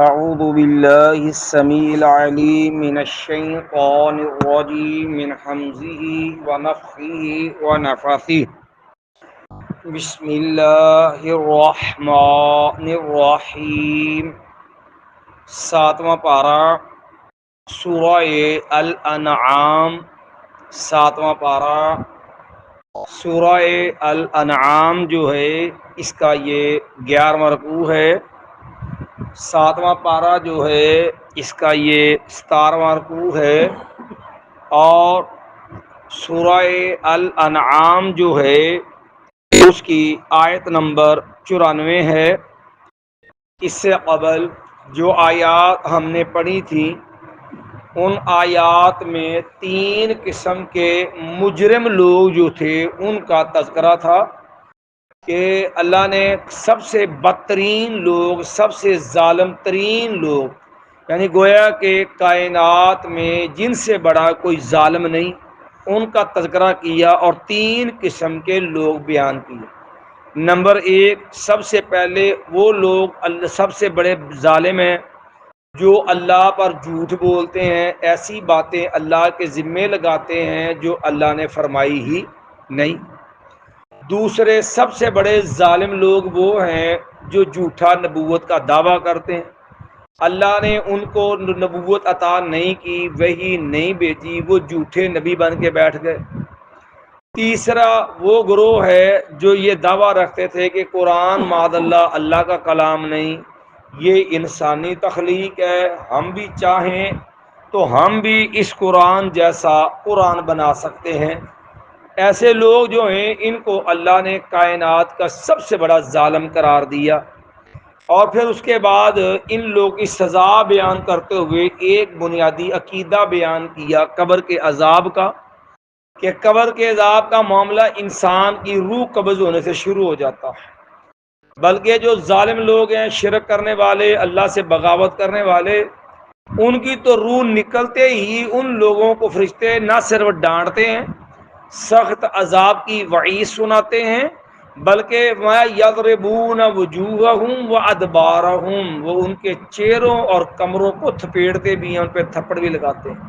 أعوذ بالله السميع العليم من الشيطان الرجيم من حمزه ونفخه ونفثه بسم الله الرحمن الرحیم۔ ساتواں پارہ سورہ الانعام، ساتواں پارہ سورہ الانعام جو ہے اس کا یہ 11واں رکوع ہے۔ ساتواں پارہ جو ہے اس کا یہ 17واں رکوع ہے، اور سورہ الانعام جو ہے اس کی آیت نمبر 94 ہے۔ اس سے قبل جو آیات ہم نے پڑھی تھی ان آیات میں 3 قسم کے مجرم لوگ جو تھے ان کا تذکرہ تھا کہ اللہ نے سب سے بدترین لوگ، سب سے ظالم ترین لوگ، یعنی گویا کہ کائنات میں جن سے بڑا کوئی ظالم نہیں، ان کا تذکرہ کیا اور 3 قسم کے لوگ بیان کیے۔ نمبر 1، سب سے پہلے وہ لوگ سب سے بڑے ظالم ہیں جو اللہ پر جھوٹ بولتے ہیں، ایسی باتیں اللہ کے ذمے لگاتے ہیں جو اللہ نے فرمائی ہی نہیں۔ دوسرے سب سے بڑے ظالم لوگ وہ ہیں جو جھوٹا نبوت کا دعویٰ کرتے ہیں، اللہ نے ان کو نبوت عطا نہیں کی، وحی نہیں بھیجی، وہ جھوٹے نبی بن کے بیٹھ گئے۔ تیسرا وہ گروہ ہے جو یہ دعویٰ رکھتے تھے کہ قرآن معاذ اللہ اللہ کا کلام نہیں، یہ انسانی تخلیق ہے، ہم بھی چاہیں تو ہم بھی اس قرآن جیسا قرآن بنا سکتے ہیں۔ ایسے لوگ جو ہیں ان کو اللہ نے کائنات کا سب سے بڑا ظالم قرار دیا، اور پھر اس کے بعد ان لوگ کی سزا بیان کرتے ہوئے ایک بنیادی عقیدہ بیان کیا قبر کے عذاب کا، کہ قبر کے عذاب کا معاملہ انسان کی روح قبض ہونے سے شروع ہو جاتا ہے، بلکہ جو ظالم لوگ ہیں، شرک کرنے والے، اللہ سے بغاوت کرنے والے، ان کی تو روح نکلتے ہی ان لوگوں کو فرشتے نہ صرف ڈانٹتے ہیں، سخت عذاب کی وعید سناتے ہیں، بلکہ یضربون وجوہہم وادبارہم، وہ ان کے چہروں اور کمروں کو تھپیڑتے بھی ہیں، ان پہ تھپڑ بھی لگاتے ہیں۔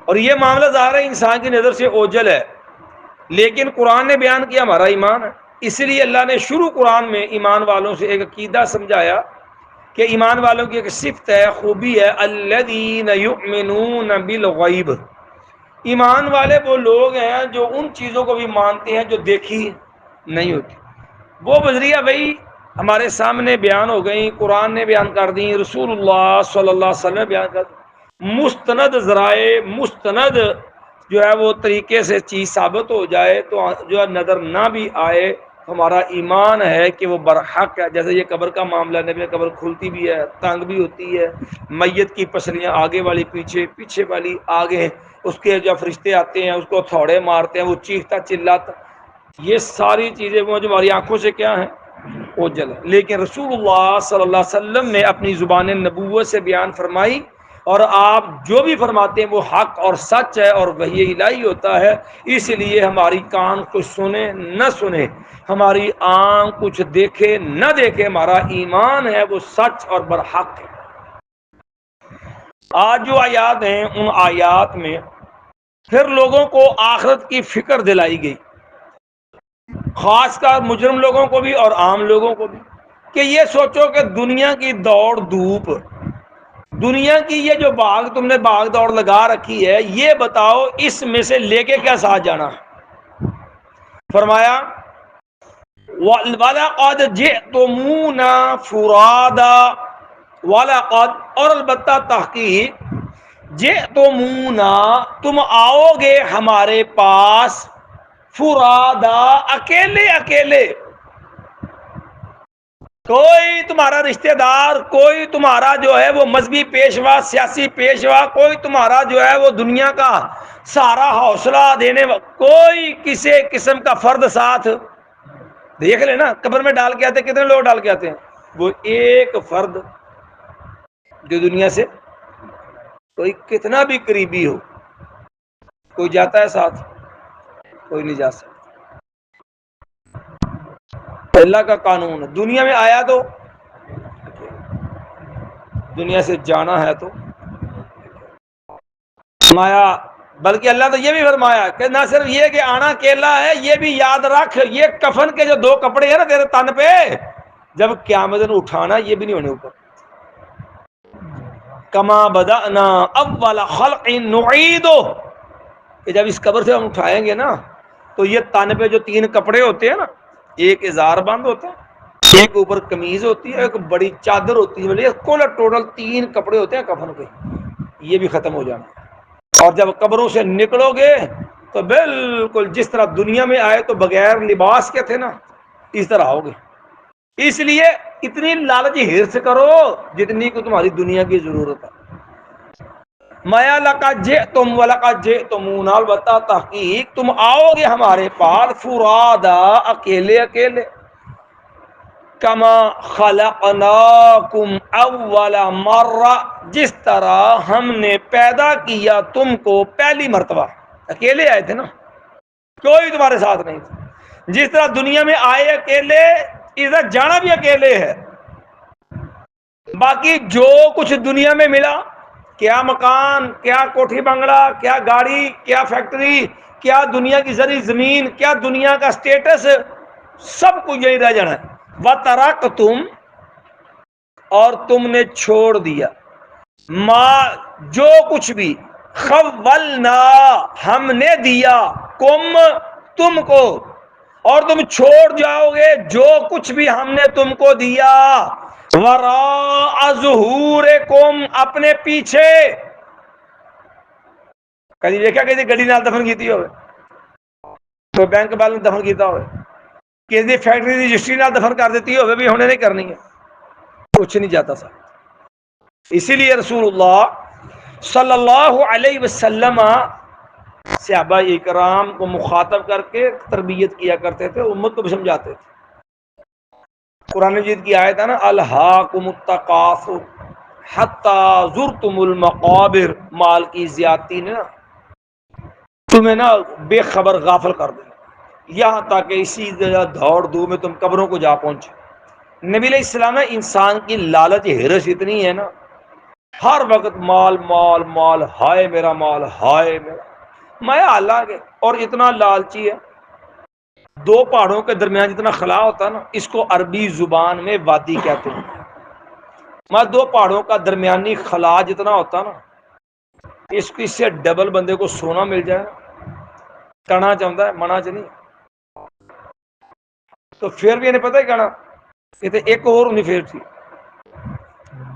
اور یہ معاملہ ظاہر ہے انسان کی نظر سے اوجل ہے، لیکن قرآن نے بیان کیا ہمارا ایمان ہے، اس لیے اللہ نے شروع قرآن میں ایمان والوں سے ایک عقیدہ سمجھایا کہ ایمان والوں کی ایک صفت ہے، خوبی ہے، الذین یؤمنون بالغیب۔ ایمان والے وہ لوگ ہیں جو ان چیزوں کو بھی مانتے ہیں جو دیکھی نہیں ہوتی۔ وہ بذریعہ بھائی ہمارے سامنے بیان ہو گئی، قرآن نے بیان کر دی، رسول اللہ صلی اللہ علیہ وسلم نے بیان کر دی، مستند ذرائع، مستند جو ہے وہ طریقے سے چیز ثابت ہو جائے تو جو نظر نہ بھی آئے، ہمارا ایمان ہے کہ وہ برحق ہے۔ جیسے یہ قبر کا معاملہ، نبی قبر کھلتی بھی ہے، تنگ بھی ہوتی ہے، میت کی پسلیاں آگے والی پیچھے، پیچھے والی آگے، اس کے جو فرشتے آتے ہیں اس کو تھوڑے مارتے ہیں، وہ چیختا چلاتا، یہ ساری چیزیں وہ جو ہماری آنکھوں سے کیا ہیں، اوجل ہے، لیکن رسول اللہ صلی اللہ علیہ وسلم نے اپنی زبان نبوت سے بیان فرمائی، اور آپ جو بھی فرماتے ہیں وہ حق اور سچ ہے اور وحی الہی ہوتا ہے۔ اس لیے ہماری کان کچھ سنے نہ سنے، ہماری آنکھ کچھ دیکھے نہ دیکھے، ہمارا ایمان ہے وہ سچ اور برحق ہے۔ آج جو آیات ہیں ان آیات میں پھر لوگوں کو آخرت کی فکر دلائی گئی، خاص کر مجرم لوگوں کو بھی اور عام لوگوں کو بھی، کہ یہ سوچو کہ دنیا کی دوڑ دھوپ، دنیا کی یہ جو تم نے بھاگ دوڑ لگا رکھی ہے، یہ بتاؤ اس میں سے لے کے کیا ساتھ جانا ہے؟ فرمایا وَلَقَدْ جِئْتُمُونَا فُرَادًا، وَلَقَدْ، اور البتہ تحقیق، جِئْتُمُونَا، تم آؤ گے ہمارے پاس، فُرَادًا، اکیلے اکیلے، کوئی تمہارا رشتہ دار، کوئی تمہارا جو ہے وہ مذہبی پیشوا، سیاسی پیشوا، کوئی تمہارا جو ہے وہ دنیا کا سارا حوصلہ دینے کوئی کسی قسم کا فرد ساتھ، دیکھ لیں نا قبر میں ڈال کے آتے کتنے لوگ ڈال کے آتے ہیں، وہ ایک فرد جو دنیا سے کوئی کتنا بھی قریبی ہو، کوئی جاتا ہے ساتھ، کوئی نہیں جا سکتا۔ اللہ کا قانون ہے، دنیا میں آیا تو دنیا سے جانا ہے تو فرمایا، بلکہ اللہ تو یہ بھی فرمایا کہ نہ صرف یہ کہ آنا اکیلا ہے، یہ بھی یاد رکھ یہ کفن کے جو 2 کپڑے ہیں نا تیرے تن پہ، جب قیامت دن اٹھانا یہ بھی نہیں ہونے اوپر. کما بدأنا اول خلق نعیدہ، کہ جب اس قبر سے ہم اٹھائیں گے نا تو یہ تن پہ جو 3 کپڑے ہوتے ہیں نا، ایک ازار بند ہوتا ہے، ایک اوپر قمیض ہوتی ہے، ایک بڑی چادر ہوتی ہے، کل ٹوٹل 3 کپڑے ہوتے ہیں کفن کے، یہ بھی ختم ہو جانا. اور جب قبروں سے نکلو گے تو بالکل جس طرح دنیا میں آئے تو بغیر لباس کے تھے نا، اس طرح ہوگے. اس لیے اتنی لالچ ہرس کرو جتنی کو تمہاری دنیا کی ضرورت ہے. مایا لقد جئتم ولقد جئتمونا، البتہ تحقیق تم آؤ گے ہمارے پاس فرادا، اکیلے اکیلے. کما خلقناکم اول مرہ، جس طرح ہم نے پیدا کیا تم کو پہلی مرتبہ. اکیلے آئے تھے نا، کوئی تمہارے ساتھ نہیں تھا. جس طرح دنیا میں آئے اکیلے، ادھر جانا بھی اکیلے ہے. باقی جو کچھ دنیا میں ملا، کیا مکان، کیا کوٹھی بنگلہ، کیا گاڑی، کیا فیکٹری، کیا دنیا کی زرعی زمین، کیا دنیا کا سٹیٹس، سب کچھ یہی رہ جانا ہے. وَتَرَکْتُمْ، اور تم نے چھوڑ دیا، ما، جو کچھ بھی، خولنا، ہم نے دیا، کم، تم کو، اور تم چھوڑ جاؤ گے جو کچھ بھی ہم نے تم کو دیا، وراء ظہورکم، اپنے پیچھے. کبھی دیکھا کسی گڈی نال دفن کیتی ہوئے، کوئی بینک بیلنس دفن کیتا ہوئے، کسی فیکٹری کی رجسٹری نال دفن کر دیتی ہوئے بھی ہونے نہیں کرنی ہے، کچھ نہیں جاتا سا. اسی لیے رسول اللہ صلی اللہ علیہ وسلم صحابہ اکرام کو مخاطب کر کے تربیت کیا کرتے تھے، امت کو بھی سمجھاتے تھے. قرآن مجید کی آیت ہے نا، الہاکم التکاثر حتی زرتم المقابر، مال کی زیادتی نے نا تمہیں نا بے خبر غافل کر دیں، یہاں تک کہ اسی دوڑ دھوپ میں تم قبروں کو جا پہنچے. نبی علیہ السلام نے انسان کی لالچ ہرس اتنی ہے نا، ہر وقت مال مال مال، ہائے میرا مال، ہائے میرا. میں حالانکہ اور اتنا لالچی ہے، 2 پہاڑوں کے درمیان جتنا خلا ہوتا ہے نا، اس کو عربی زبان میں وادی کہتے ہیں. میں 2 پہاڑوں کا درمیانی خلا جتنا ہوتا نا، اس سے ڈبل بندے کو سونا مل جائے، کنا چاہتا ہے منا چ نہیں، تو پھر بھی انہیں پتہ ہی کہنا کہ ایک اور انہیں پھر تھی.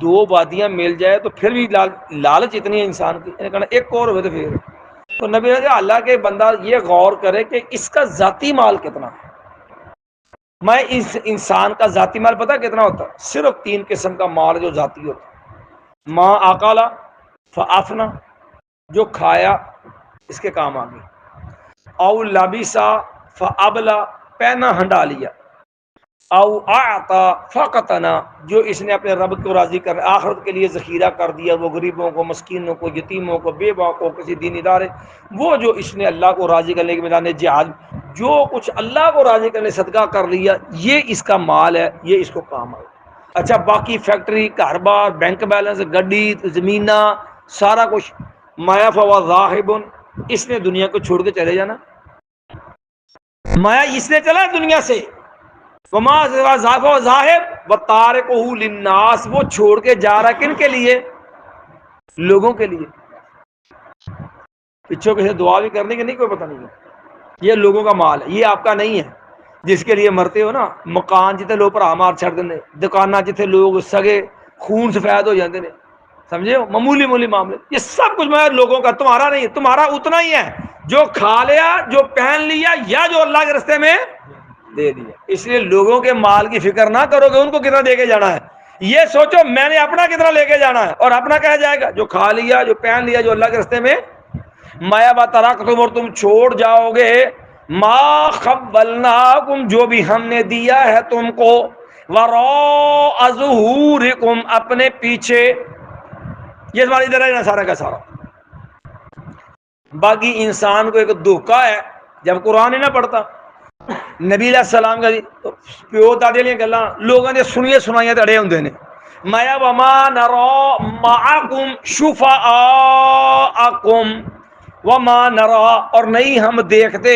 2 وادیاں مل جائے تو پھر بھی لالچ اتنی ہے انسان کی، انہیں کہنا ایک اور ہوئے تو پھر. تو نبی نے کہا اللہ کے بندہ یہ غور کرے کہ اس کا ذاتی مال کتنا ہے. میں اس انسان کا ذاتی مال پتہ کتنا ہوتا ہے؟ صرف 3 قسم کا مال جو ذاتی ہوتا ہے. ما آکالا فافنا، جو کھایا اس کے کام آ گئی. او لبیسا فابلا، پہنا ہنڈا لیا. او اعطا فقتنا، جو اس نے اپنے رب کو راضی کر آخرت کے لیے ذخیرہ کر دیا، وہ غریبوں کو، مسکینوں کو، یتیموں کو، بیوہ کو، کسی دین ادارے، وہ جو اس نے اللہ کو راضی کرنے کے میدان جہاد جو کچھ اللہ کو راضی کرنے صدقہ کر لیا، یہ اس کا مال ہے، یہ اس کو کام آئے. اچھا باقی فیکٹری، گھر بار، بینک بیلنس، گڈی، زمینہ، سارا کچھ، مایا فوا ذاہب، اس نے دنیا کو چھوڑ کے چلے جانا. مایا اس نے چلا دنیا سے، وما ذاہب وتارکہ للناس، وہ چھوڑ کے جا رہا کن کے لیے؟ لوگوں کے لیے. پچھوں کسی دعا بھی کرنے کی نہیں، کوئی پتہ نہیں ہے. یہ لوگوں کا مال ہے، یہ آپ کا نہیں ہے. جس کے لیے مرتے ہو نا، مکان جتنے لوگ پر مار چھڑ دیں، دکاناں جتنے لوگ سگے خون سفید ہو جاتے ہیں، سمجھے ہو، معمولی معمولی معاملے، یہ سب کچھ میں لوگوں کا، تمہارا نہیں ہے. تمہارا اتنا ہی ہے جو کھا لیا، جو پہن لیا، یا جو اللہ کے راستے میں دے دیا. اس لیے لوگوں کے مال کی فکر نہ کرو کہ ان کو کتنا دے کے جانا ہے، یہ سوچو میں نے اپنا کتنا لے کے جانا ہے، اور اپنا کہا جائے گا جو کھا لیا، جو پہن لیا، جو اللہ کے راستے میں. مایا با ترکتم، اور تم چھوڑ جاؤ گے، ما خولناکم، جو بھی ہم نے دیا ہے تم کو، وراء ظہورکم، اپنے پیچھے. یہ ہماری ادھر ہے نا سارا کا سارا. باقی انسان کو ایک دھوکہ ہے، جب قرآن ہی نہ پڑھتا، نبی علیہ السلام کا پیو دادے والیاں گلاں لوگوں نے سنیے سنائیاں تے اڑے ہوندے نے، مایا وما نرا معکم شفعاءکم، وما نرا اور نہیں ہم دیکھتے،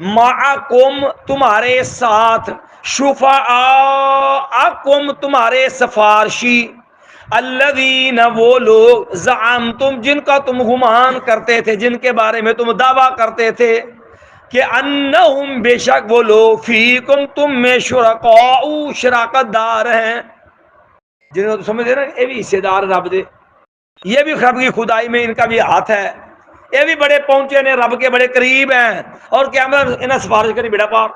معکم تمہارے ساتھ، شفعاءکم تمہارے سفارشی، الذین وہ لوگ، زعمتم جن کا تم گمان کرتے تھے، جن کے بارے میں تم دعویٰ کرتے تھے کہ انہم بے شک وہ لوگ، فیکم تم میں، شرکاء شراکت دار ہیں، جنہوں تو سمجھ نا یہ بھی حصے دار رب دے، یہ بھی رب کی خدائی میں ان کا بھی ہاتھ ہے، یہ بھی بڑے پہنچے نے، رب کے بڑے قریب ہیں، اور قیامت انہیں سفارش کرنی بیڑا پار۔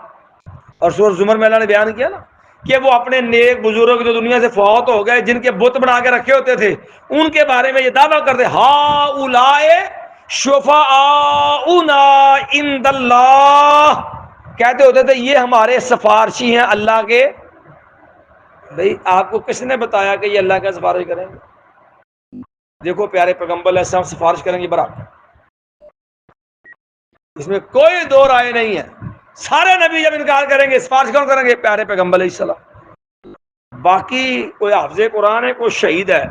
اور سورۃ زمر میں اللہ نے بیان کیا نا کہ وہ اپنے نیک بزرگ جو دنیا سے فوت ہو گئے، جن کے بت بنا کے رکھے ہوتے تھے، ان کے بارے میں یہ دعویٰ کرتے، ہؤلاء شفعاؤنا عند اللہ، کہتے ہوتے تھے یہ ہمارے سفارشی ہیں اللہ کے۔ بھئی آپ کو کس نے بتایا کہ یہ اللہ کا سفارش کریں گے؟ دیکھو پیارے پیغمبر علیہ السلام سفارش کریں گے برابر، اس میں کوئی دو رائے نہیں ہے، سارے نبی جب انکار کریں گے، سفارش کون کریں گے؟ پیارے پیغمبر علیہ السلام۔ باقی کوئی حافظ قرآن ہے، کوئی شہید ہے،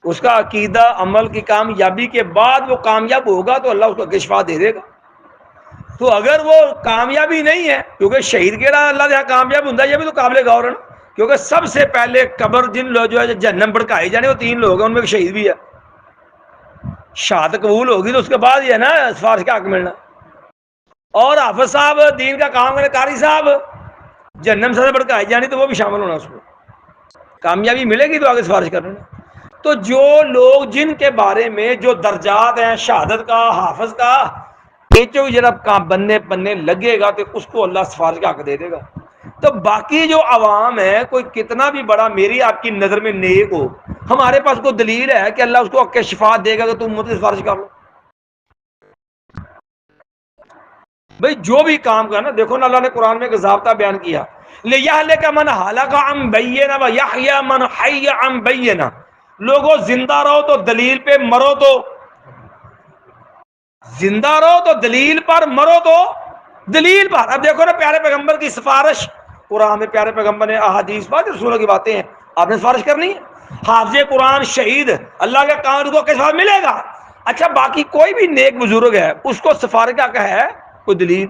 اس کا عقیدہ عمل کی کامیابی کے بعد وہ کامیاب ہوگا تو اللہ اس کو شفاعت دے دے گا۔ تو اگر وہ کامیابی نہیں ہے، کیونکہ شہید کے رہا اللہ یہاں کامیاب ہوں، یہ بھی تو قابل غور ہے نا، کیونکہ سب سے پہلے قبر جن لوگ جو ہے جہنم بھڑکائے جانے وہ 3 لوگ ہیں، ان میں ایک شہید بھی ہے۔ شہادت قبول ہوگی تو اس کے بعد یہ ہے نا سفارش کا حق ملنا۔ اور حافظ صاحب دین کا کام کرے، قاری صاحب جہنم سے بھڑکائے جانے تو وہ بھی شامل ہونا، اس کو کامیابی ملے گی تو آگے سفارش کرنا۔ تو جو لوگ جن کے بارے میں جو درجات ہیں شہادت کا، حافظ کا، جو جب کام بننے لگے گا تو اس کو اللہ سفارش کا حق دے دے گا۔ تو باقی جو عوام ہے، کوئی کتنا بھی بڑا میری آپ کی نظر میں نیک ہو، ہمارے پاس کوئی دلیل ہے کہ اللہ اس کو حق شفاعت دے گا کہ تم مجھ سے سفارش کر لو؟ بھئی جو بھی کام کرنا، دیکھو نا اللہ نے قرآن میں ایک ضابطہ بیان کیا، لِيَهْلِكَ مَنْ هَلَكَ عَنْ بَيِّنَةٍ وَيَحْيَىٰ مَنْ حَيَّ عَنْ بَيِّنَةٍ۔ لوگوں زندہ رہو تو دلیل پہ، مرو تو زندہ رہو تو دلیل پر، مرو تو دلیل پر۔ اب دیکھو نا پیارے پیغمبر کی سفارش، قرآن میں پیارے پیغمبر نے احادیث بات رسولوں کی باتیں ہیں، آپ نے سفارش کرنی ہے۔ حافظ قرآن شہید اللہ کے کام کو کس بات ملے گا؟ اچھا باقی کوئی بھی نیک بزرگ ہے، اس کو سفارش کا ہے کوئی دلیل؟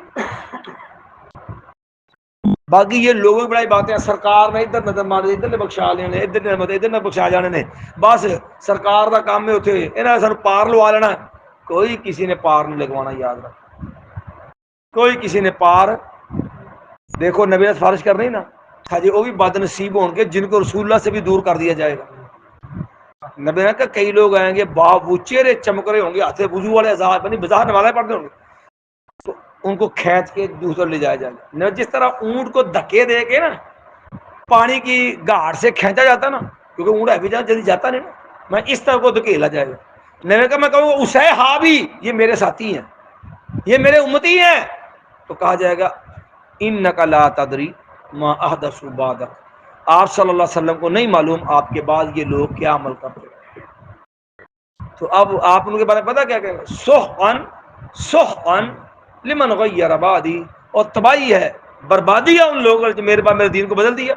باقی یہ لوگوں کی بڑائی باتیں ہیں، سرکار نے ادھر نظر مار دی، ادھر نے بخشا لینے، ادھر نے بخشا جانے نے، بس سرکار کا کام میں اتنے انہیں سر پار لوا لینا۔ کوئی کسی نے پار نہیں لگوانا، یاد رکھ، کوئی کسی نے پار۔ دیکھو نبی نے سفارش کرنی نا، ہاں جی وہ بھی بد نصیب ہوں گے جن کو رسول اللہ سے بھی دور کر دیا جائے گا۔ نبی نے کہا کئی لوگ آئیں گے وہ چہرے چمک رہے ہوں گے، ہاتھ وضو والے بظاہر نمازیں پڑھتے ہوں گے، تو ان کو کھینچ کے دوسرے لے جایا جائے گا۔ جس طرح اونٹ کو دھکے دے کے نا پانی کی گھاٹ سے کھینچا جاتا نا، کیونکہ اونٹ ہے بھی جلدی جاتا نہیں نا، میں اس طرح کو دھکیلا جائے گا۔ نبی کہا میں کہوں گا اسے ہاں بھی یہ میرے ساتھی ہیں، یہ میرے امتی ہیں، تو کہا جائے گا انک لا تدری ما احدث بعدک، آپ صلی اللہ علیہ وسلم کو نہیں معلوم آپ کے بعد یہ لوگ کیا عمل کرتے ہیں۔ تو اب آپ ان کے بارے میں پتہ کیا کہیں گے؟ سحقا لمن غیر بعدی، اور تباہی ہے، بربادی ہے ان لوگوں جو میرے بعد میرے دین کو بدل دیا۔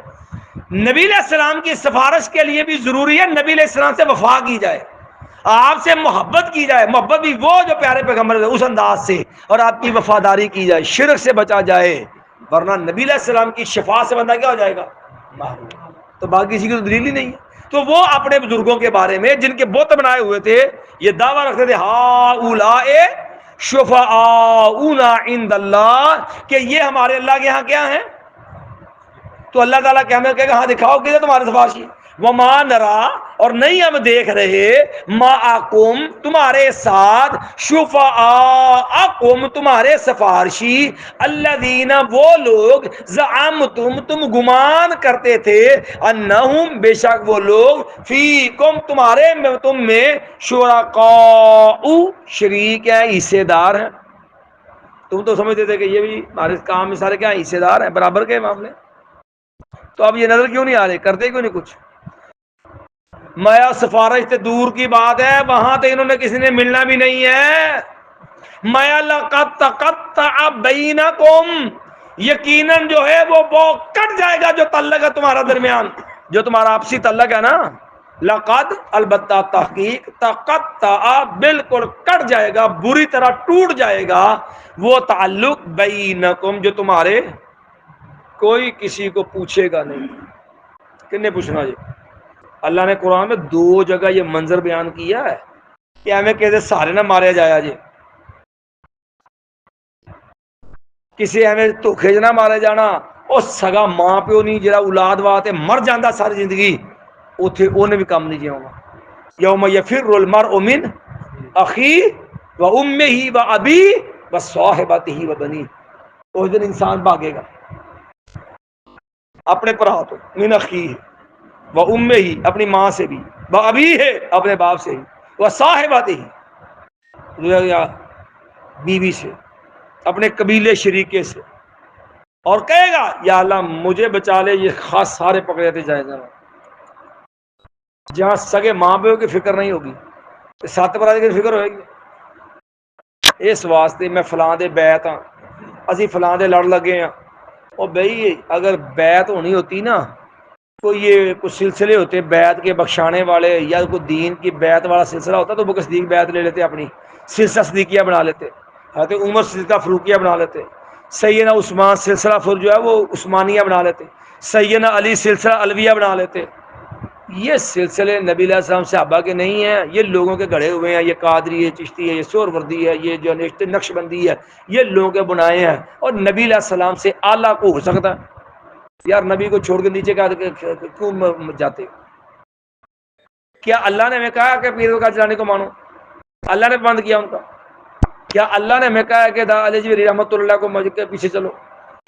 نبی علیہ السلام کی سفارش کے لیے بھی ضروری ہے نبی علیہ السلام سے وفا کی جائے، آپ سے محبت کی جائے، محبت بھی وہ جو پیارے پیغمبر اس انداز سے، اور آپ کی وفاداری کی جائے، شرک سے بچا جائے، ورنہ نبی علیہ السلام کی شفاعت سے بندہ کیا ہو جائے گا؟ محروم۔ تو باقی کسی کی تو دلیل ہی نہیں ہے۔ تو وہ اپنے بزرگوں کے بارے میں جن کے بت بنائے ہوئے تھے یہ دعویٰ رکھتے تھے ہؤلاء شفعاؤنا عند اللہ، کہ یہ ہمارے اللہ کے یہاں کیا ہیں؟ تو اللہ تعالیٰ کہ ہمیں کہے گا ہاں دکھاؤ کدھر تمہارے سفارشی، وما نرا اور نہیں ہم دیکھ رہے، معکم تمہارے ساتھ، شفعاءکم تمہارے سفارشی، الذین وہ لوگ، زعمتم تم گمان کرتے تھے، انہم بے شک وہ لوگ، فیکم تمہارے میں، تم میں، شرکاء شریک ہیں، حصے دار ہیں۔ تم تو سمجھتے تھے کہ یہ بھی ہمارے کام میں سارے کیا حصے دار ہیں، برابر کے معاملے، تو اب یہ نظر کیوں نہیں آ رہے، کرتے کیوں نہیں کچھ؟ مایا سفارش سے دور کی بات ہے، وہاں تو انہوں نے کسی نے ملنا بھی نہیں ہے۔ مایا لقد تقطع بینکم، یقیناً جو ہے وہ کٹ جائے گا جو تعلق ہے تمہارا درمیان، جو تمہارا آپسی تعلق ہے نا، لقد البتہ تحقیق تقطع بالکل کٹ جائے گا، بری طرح ٹوٹ جائے گا وہ تعلق بینکم جو تمہارے، کوئی کسی کو پوچھے گا نہیں۔ کنے پوچھنا جی؟ اللہ نے قرآن میں 2 جگہ یہ منظر بیان کیا ہے کہ ہمیں کہتے سارے نہ مارے جایا جی، کسی ہمیں دھوکھے نہ مارے جانا، اور سگا ماں پیو نہیں جڑا اولاد واسطے مر جاندہ ساری زندگی، اوتھے اونے بھی کام نہیں جاؤں گا۔ یوم یفر المرء من اخی و امہ و ابی و صاحبتہ و بنی، اس دن انسان بھاگے گا اپنے بھرا تو، من اخی و امہ ہی اپنی ماں سے بھی، و ابی ہے اپنے باپ سے ہی، و صاحبتہ ہی بیوی سے، اپنے قبیلے شریکے سے، اور کہے گا یا اللہ مجھے بچا لے، یہ خاص سارے پکڑے تھے جائے جانا، جہاں سگے ماں باپ کی فکر نہیں ہوگی، سات برادری کی فکر ہوئے گی۔ اس واسطے میں فلاں دے بیعت ہاں، اسی فلاں دے لڑ لگے ہیں، اور بھئی اگر بیعت ہونی ہوتی نا، کوئی یہ کچھ سلسلے ہوتے بیعت کے بخشانے والے، یا کوئی دین کی بیعت والا سلسلہ ہوتا تو بکر صدیق بیعت لے لیتے، اپنی سلسلہ صدیقیہ بنا لیتے، حضرت عمر سلسلہ فاروقیہ بنا لیتے، سیدنا عثمان سلسلہ پھر جو ہے وہ عثمانیہ بنا لیتے، سیدنا علی سلسلہ علویہ بنا لیتے۔ یہ سلسلے نبی علیہ السلام صحابہ کے نہیں ہیں، یہ لوگوں کے گھڑے ہوئے ہیں، یہ قادری ہے، چشتی ہے، یہ سہروردی ہے، یہ جو نقش بندی ہے، یہ لوگوں کے بنائے ہیں، اور نبی علیہ السلام سے اعلیٰ کو ہو سکتا ہے؟ یار نبی کو چھوڑ کے نیچے کا کیوں جاتے؟ کیا اللہ نے ہمیں کہا کہ پیر کا جلانے کو مانو؟ اللہ نے بند کیا ان کا؟ کیا اللہ نے ہمیں کہا کہ دا علی جی رحمۃ اللہ کو مسجد کے پیچھے چلو؟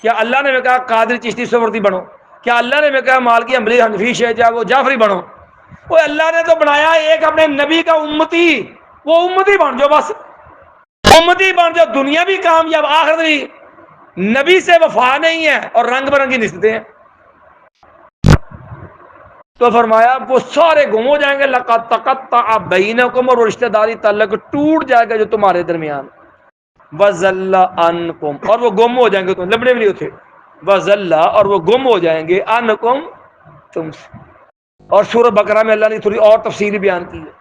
کیا اللہ نے ہمیں کہا قادری چشتی سہروردی بنو؟ کیا اللہ نے ہمیں کہا مالکی حنبلی حنفی شیعہ وہ جعفری بنو؟ وہ اللہ نے تو بنایا ایک اپنے نبی کا امتی، وہ امتی بن جاؤ، بس امتی بن جاؤ، دنیا بھی کامیاب آخرت بھی۔ نبی سے وفا نہیں ہے اور رنگ برنگی نسبتیں ہیں، تو فرمایا وہ سارے گم ہو جائیں گے، لقد تقطع بینکم، اور رشتہ داری تعلق ٹوٹ جائے گا جو تمہارے درمیان، وَضَلَّ عَنْكُمْ، اور وہ گم ہو جائیں گے، تم لبڑے بھی نہیں ہوتے، وَضَلَّ، اور وہ گم ہو جائیں گے، عَنْكُمْ، تم سے۔ اور سورہ بقرہ میں اللہ نے تھوڑی اور تفصیل بیان کی ہے،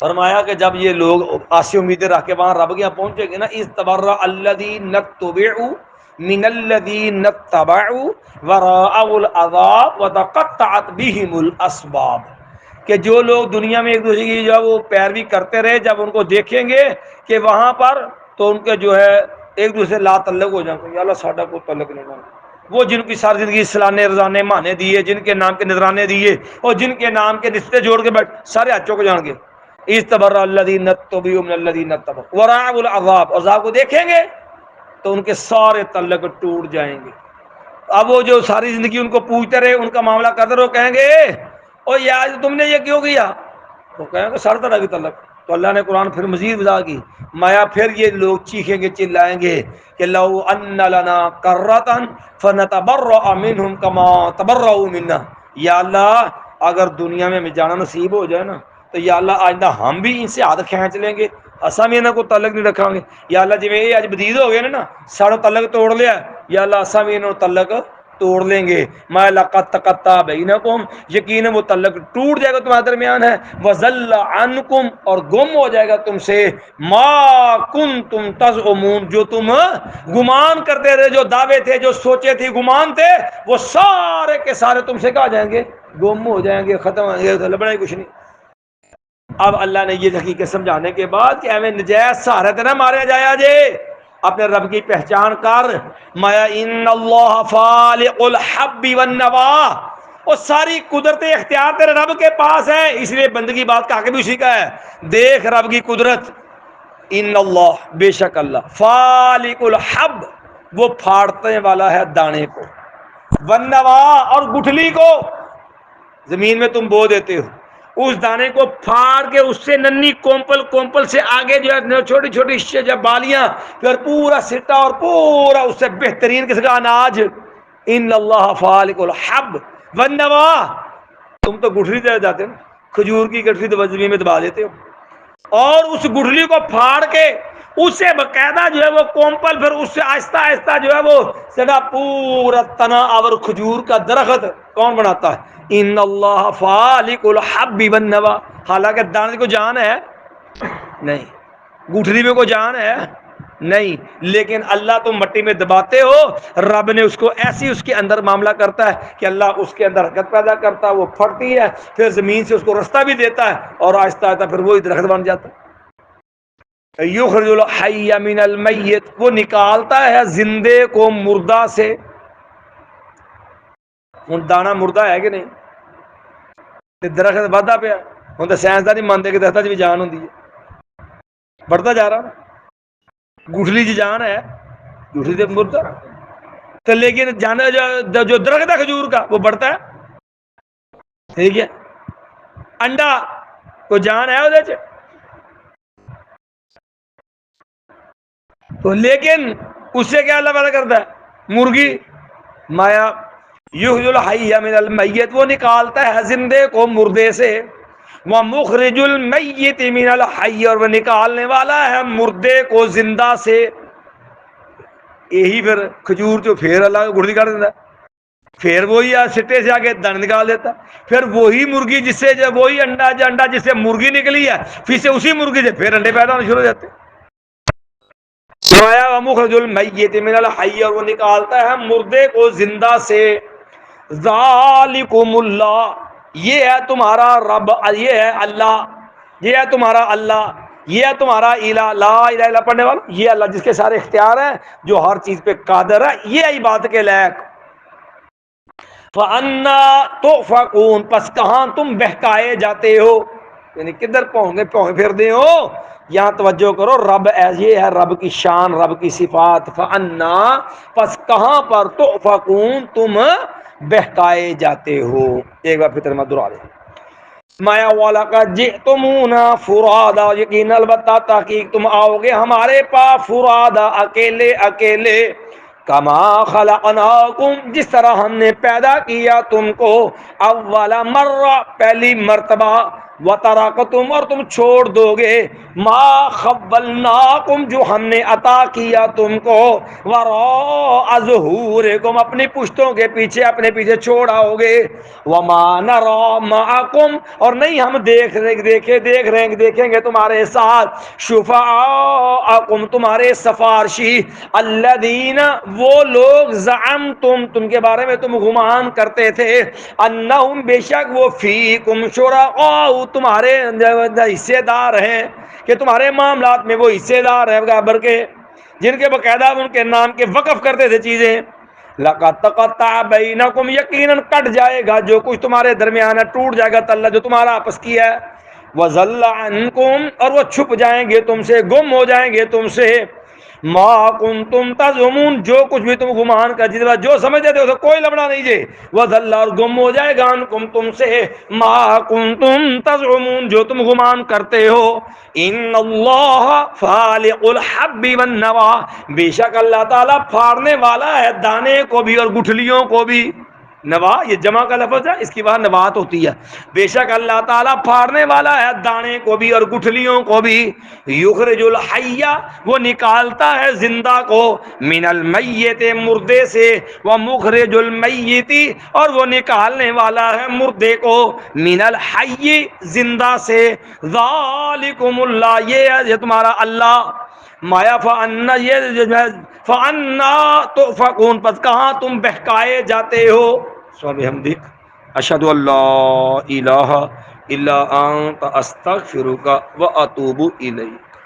فرمایا کہ جب یہ لوگ آسی امیدیں رکھ کے وہاں رب کے یہاں پہنچے گے نا، اِذْ تَبَرَّأَ الَّذِينَ اتُّبِعُوا مِنَ الَّذِينَ اتَّبَعُوا وَرَأَوُا الْعَذَابَ وَتَقَطَّعَتْ بِهِمُ الْأَسْبَابُ، کہ جو لوگ دنیا میں ایک دوسرے کی جو وہ پیروی کرتے رہے، جب ان کو دیکھیں گے کہ وہاں پر، تو ان کے جو ہے ایک دوسرے لا تعلق ہو جائیں گے، یا اللہ ساڈا کوئی تعلق نہیں ہے۔ وہ جن کی ساری زندگی سلانے رضانے مانے دیے، جن کے نام کے نذرانے دیے، اور جن کے نام کے رشتے جوڑ کے بیٹھ، سارے ہاتھوں کو جان گے۔ اِذْ تَبَرَّأَ الَّذِينَ اتُّبِعُوا مِنَ الَّذِينَ اتَّبَعُوا وَرَأَوُا الْعَذَابَ، اور عذاب کو دیکھیں گے تو ان کے سارے تعلق ٹوٹ جائیں گے۔ اب وہ جو ساری زندگی ان کو پوچھتے رہے، ان کا معاملہ کرتے رہے، کہیں گے او یار تم نے یہ کیوں کیا؟ تو کہیں گے سارے طرح کی تعلق۔ تو اللہ نے قرآن پھر مزید وضاح کی، مایا پھر یہ لوگ چیخیں گے، چلائیں گے کہ لو ان لنا کرۃ فنتبرأ منہم کما تبرؤوا منا، یا اللہ اگر دنیا میں ہمیں جانا نصیب ہو جائے نا، تو یا اللہ آئندہ ہم بھی ان سے ہاتھ کھینچ لیں گے، اساں بھی انہاں کو تعلق نہیں رکھاں گے، یا اللہ جی یہ اج بدید ہو گئے نا ساڑا تعلق توڑ لیا، یا اللہ اساں بھی انہوں تعلق توڑ لیں گے، ما لقد تقطع بینکم، یقیناً وہ تعلق ٹوٹ جائے گا تمہارے درمیان ہے، وَضَلَّ عَنْكُمْ، اور گم ہو جائے گا تم سے، ما کنتم تزعمون، جو تم گمان کرتے رہے، جو دعوے تھے، جو سوچے تھے، گمان تھے، وہ سارے کے سارے تم سے کہا جائیں گے، گم ہو جائیں گے، ختم ہو جائیں گے، لبنا ہی کچھ نہیں۔ اب اللہ نے یہ حقیقت سمجھانے کے بعد کہ ہمیں نجائز سہارت نہ مارے جایا جے، اپنے رب کی پہچان کر، مایا ان اللہ فالق الحب والنوا، اور ساری قدرت اختیار تیرے رب کے پاس ہے، اس لیے بندگی بات کا بھی اسی کا ہے، دیکھ رب کی قدرت، ان اللہ، بے شک اللہ، فالق الحب، وہ پھاڑنے والا ہے دانے کو، والنوا، اور گٹھلی کو، زمین میں تم بو دیتے ہو، اس دانے کو پھاڑ کے اس سے ننی کومپل سے آگے جو ہے چھوٹی چھوٹی جب بالیاں، پھر پورا سٹا اور پورا اس سے بہترین قسم کا اناج، ان اللہ فالق الحب والنوا، تم تو گٹھلی دے جاتے نا، کھجور کی گٹھلی تو زمین میں دبا دیتے ہو، اور اس گٹھلی کو پھاڑ کے اسے باقاعدہ جو ہے وہ کومپل، پھر اس سے آہستہ آہستہ جو ہے وہ سدا پورا تنا اور کھجور کا درخت کون بناتا ہے؟ ان اللہ فالق الحب والنوى. حالانکہ دانے کو جان ہے نہیں، گٹھلی میں کوئی جان ہے نہیں، لیکن اللہ تم مٹی میں دباتے ہو، رب نے اس کو ایسی اس کے اندر معاملہ کرتا ہے کہ اللہ اس کے اندر حرکت پیدا کرتا ہے، وہ پھٹتی ہے، پھر زمین سے اس کو رستہ بھی دیتا ہے اور آہستہ آہستہ پھر وہی درخت بن جاتا ہے. یخرج الحی من المیت، وہ نکالتا ہے زندے کو مردہ سے. ہوں دانا مردہ ہے کہ نہیں؟ درخت ودا پیا، ہوں تو سائنسدان نہیں مانتے کہ درخت بھی جان ہوتی ہے، بڑھتا جا رہا. گٹھلی جی جان ہے، گٹھلی تو مردہ تو، لیکن جانا جو درخت ہے کھجور کا وہ بڑھتا ہے. ٹھیک ہے، انڈا کو جان ہے وہ، تو لیکن اس سے کیا اللہ پیدا کرتا ہے؟ مرغی. مایا یخرج الحی من المیت، وہ نکالتا ہے زندے کو مردے سے. ومخرج المیت من الحی، اور وہ نکالنے والا ہے مردے کو زندہ سے. یہی پھر کھجور جو پھر اللہ کو گڑھی کاٹ دیتا ہے، پھر وہی سٹے سے آگے دن نکال دیتا ہے، پھر وہی مرغی جس سے وہی انڈا جس سے مرغی نکلی ہے، پھر سے اسی مرغی سے پھر انڈے پیدا ہونے شروع ہو جاتے ہیں. مخرج المیت من الحی، اور وہ نکالتا ہے مردے کو زندہ سے. ذالکم اللہ، یہ ہے تمہارا رب، یہ ہے اللہ، یہ ہے تمہارا اللہ، یہ ہے تمہارا الہ. لا الہ الا پڑھنے والا یہ اللہ جس کے سارے اختیار ہیں، جو ہر چیز پہ قادر ہے، یہ عبادت کے لائق. فَأَنَّا تُؤْفَكُونَ، پس کہاں تم بہکائے جاتے ہو، یعنی کدھر پہنچ پھر دے ہو. یہاں توجہ کرو، رب یہ ہے رب کی شان، رب کی صفات. فَأَنَّا، پس کہاں پر، تُؤْفَكُونَ، تم بہکائے جاتے ہو. ایک بار فطر میں دہرا دیں. مایا والا کا جئتمونا فرادا، یقین البتہ تحقیق تم آؤ گے ہمارے پاس فرادا، اکیلے اکیلے. کما خلقناکم، جس طرح ہم نے پیدا کیا تم کو اول مرہ، پہلی مرتبہ. وترکتم، اور تم چھوڑ دو گے ما خولناکم، جو ہم نے عطا کیا تم کو وراء ظہورکم، اپنی پشتوں کے پیچھے، اپنے پیچھے چھوڑ آؤ گے. وما نرى معکم، اور نہیں ہم دیکھیں گے تمہارے ساتھ شفعاءکم، تمہارے سفارشی، الذین، وہ لوگ، زعمتم، تم کے بارے میں تم گمان کرتے تھے، انہم، بے شک وہ، فیکم شرکاء، تمہارے حصے دار ہیں، کہ تمہارے معاملات میں وہ حصے دار ہیں، برابر کے، جن کے باقاعدہ ان کے نام کے وقف کرتے تھے چیزیں. لَقَدْ تَقَطَّعَ بَيْنَكُمْ، یقیناً کٹ جائے گا جو کچھ تمہارے درمیان ہے، ٹوٹ جائے گا تلہ جو تمہارا آپس کیا ہے. وَضَلَّ عَنْكُمْ، اور وہ چھپ جائیں گے تم سے، گم ہو جائیں گے تم سے، ما کنتم تزعمون، جو کچھ بھی تم گمان کر جس بات جو سمجھتے تھے اسے کوئی لبنا نہیں جے. وَضَلَّ، اور گم ہو جائے گا عنکم تم سے، ما کنتم تزعمون، جو تم گمان کرتے ہو. ان اللہ فالق الحب والنوى، بے شک اللہ تعالیٰ پھاڑنے والا ہے دانے کو بھی اور گٹھلیوں کو بھی. نوا یہ جمع کا لفظ ہے، اس کی وہاں نوات ہوتی ہے. بے شک اللہ تعالیٰ پھاڑنے والا ہے دانے کو بھی اور گٹھلیوں کو بھی. یخرج الحی، وہ نکالتا ہے زندہ کو، من المیت، مردے سے، ومخرج المیت، اور وہ نکالنے والا ہے مردے کو، من الحی، زندہ سے. ذالکم اللہ، یہ ہے تمہارا اللہ. مایا فانا، یہ فانا تؤفکون، پس کہاں تم بہکائے جاتے ہو. سبحمدک اشہد ان لا الہ الا انت استغفرک واتوب الیک.